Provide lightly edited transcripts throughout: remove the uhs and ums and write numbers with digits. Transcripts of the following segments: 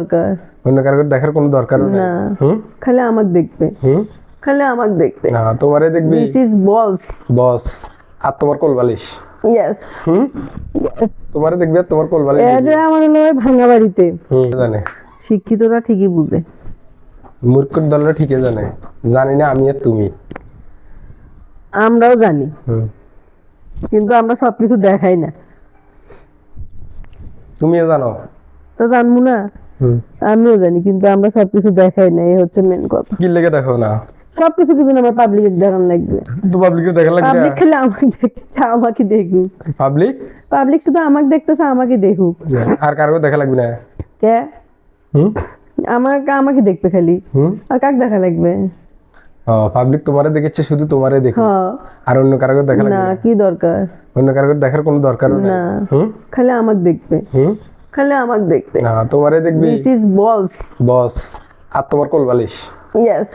দরকার অন্য কারো দেখার কোনো দরকার নেই। না খালি আমাকে দেখবে খালি আমাকে দেখবে না তোমারে দেখবি দিস ইজ বস বস আর তোমার কোলবালিশ ইয়েস তোমারে দেখবি আর তোমার কোলবালিশ এটা আমার লয় ভাঙা বাড়িতে জানে শিক্ষিতরা ঠিকই বুঝে মূর্খর দলরা ঠিকই জানে জানি না আমি আর তুমি আমরাও জানি কিন্তু আমরা সবকিছু দেখাই না তুমিও জানো তো জানবো না আমিও জানি কিন্তু আমরা সবকিছু দেখাই না এই হচ্ছে মেন কথা কি লেগে দেখো না সবকিছু কিন্তু আমার পাবলিক দেখান লাগবে তো পাবলিকও দেখা লাগবে পাবলিক খেলে আমাকে দেখতেছে আমাকে দেখুক পাবলিক পাবলিক শুধু আমাকে দেখতেছে আমাকে দেখুক আর কারো দেখা লাগবে না কে আমাকে দেখবে খালি আর কাক দেখা লাগবে পাবলিক তোমারে দেখেছে শুধু তোমারে দেখো আর অন্য কারো দেখা লাগবে না কি দরকার অন্য কারো দেখার কোনো দরকার নেই না খালি আমাকে দেখবে খালি আমাকে দেখবে না তোমারে দেখবি দিস ইজ বস বস আর তোমার কোলবালিশ ইয়েস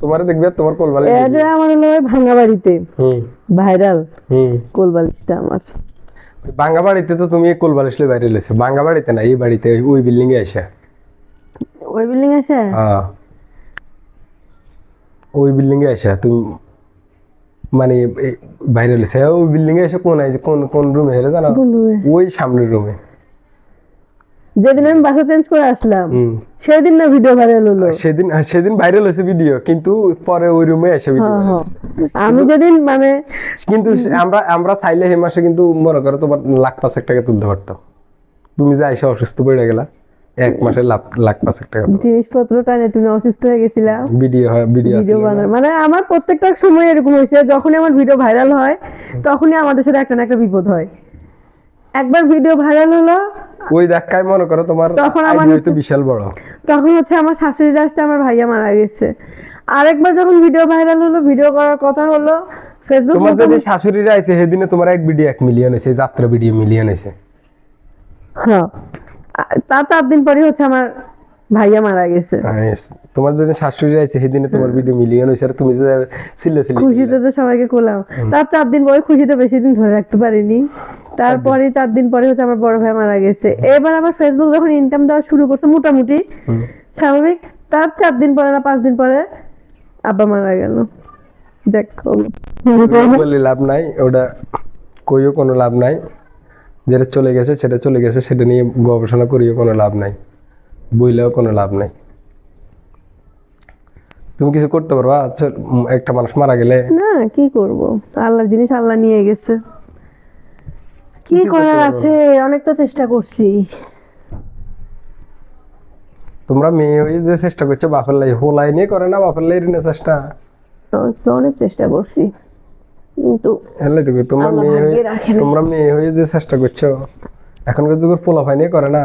তোমারে দেখবি আর তোমার কোলবালিশ এটা আমার লয় ভাঙা বাড়িতে ভাইরাল কোলবালিশটা আমার ভাঙা বাড়িতে তো তুমি কোলবালিশ লই বাইরে লইছো ভাঙা বাড়িতে না এই বাড়িতে ওই বিল্ডিং এ এসে ওই বিল্ডিং আছে ওই বিল্ডিং এ এসে তুমি মানে বাইরে লইছো ওই বিল্ডিং এ এসে কোন কোন রুমে হেরে জানো ওই সামনের রুমে যেদিন আমি বাসা চেঞ্জ করে আসলাম সেদিন না ভিডিও ভাইরাল হলো সেদিন ভাইরাল হয়েছে ভিডিও কিন্তু পরে ওই রুমে এসে ভিডিও আমি যেদিন মানে কিন্তু আমরা চাইলে হে মাসে কিন্তু মনে করো তোমার লাখ 5 টাকা তুলতে পারতাম তুমি যে আইসা অসুস্থ পড়ে গেলা এক মাসে লাখ 5 টাকা জিনিসপত্র টানে তুমি অসুস্থ হয়ে গেছিলা ভিডিও বানার মানে আমার প্রত্যেকটা সময় এরকম হয়েছে যখনই আমার ভিডিও ভাইরাল হয় তখনই আমাদের সাথে একটা না একটা বিপদ হয় একবার ভিডিও ভাইরাল হলো ওই ধাক্কায় মনে করো তোমার তখন আমার হয়তো বিশাল বড় তখন হচ্ছে আমার শাশুড়ির আসতে আমার ভাইয়া মারা গেছে আরেকবার যখন ভিডিও ভাইরাল হলো ভিডিও করার কথা হলো ফেসবুক তোমার যদি শাশুড়িরা আইছে সেদিনে তোমার এক ভিডিও 1 মিলিয়ন হইছে যাত্রা ভিডিও মিলিয়ন হইছে হ্যাঁ তার 4 দিন পরে হচ্ছে আমার ভাইয়া মারা গেছে তোমার যদি শাশুড়ি আইছে সেদিনে তোমার ভিডিও মিলিয়ন হইছে আর তুমি যে সিলে খুশিতে তো সবাইকে কোলাম তার 4 দিন পরে খুশিতে বেশি দিন ধরে রাখতে পারিনি তারপরে 4 দিন পরে হচ্ছে আমার বড় ভাই মারা গেছে এবার আবার ফেসবুক যখন ইনকাম দেওয়া শুরু করছে মোটামুটি স্বাভাবিক তার 4 দিন পরে না 5 দিন পরে আব্বা মারা গেল দেখো বলে লাভ নাই ওটা কইও কোনো লাভ নাই যেটা চলে গেছে সেটা নিয়ে গবেষণা করিও কোনো লাভ নাই বইলেও কোনো লাভ নাই তুমি কিছু করতে পারবা একটা মানুষ মারা গেলে না কি করব আল্লাহর জিনিস আল্লাহ নিয়ে গেছে কি করার আছে অনেক তো চেষ্টা করছি তোমরা মেয়ে হয়ে যে চেষ্টা করছো বাপের লাই হোলাই নিয়ে করে না বাপের লাই রিনে চেষ্টা অনেক চেষ্টা করছি কিন্তু তোমরা মেয়ে হয়ে যে চেষ্টা করছো এখনকার যুগের পোলাপাই নিয়ে করে না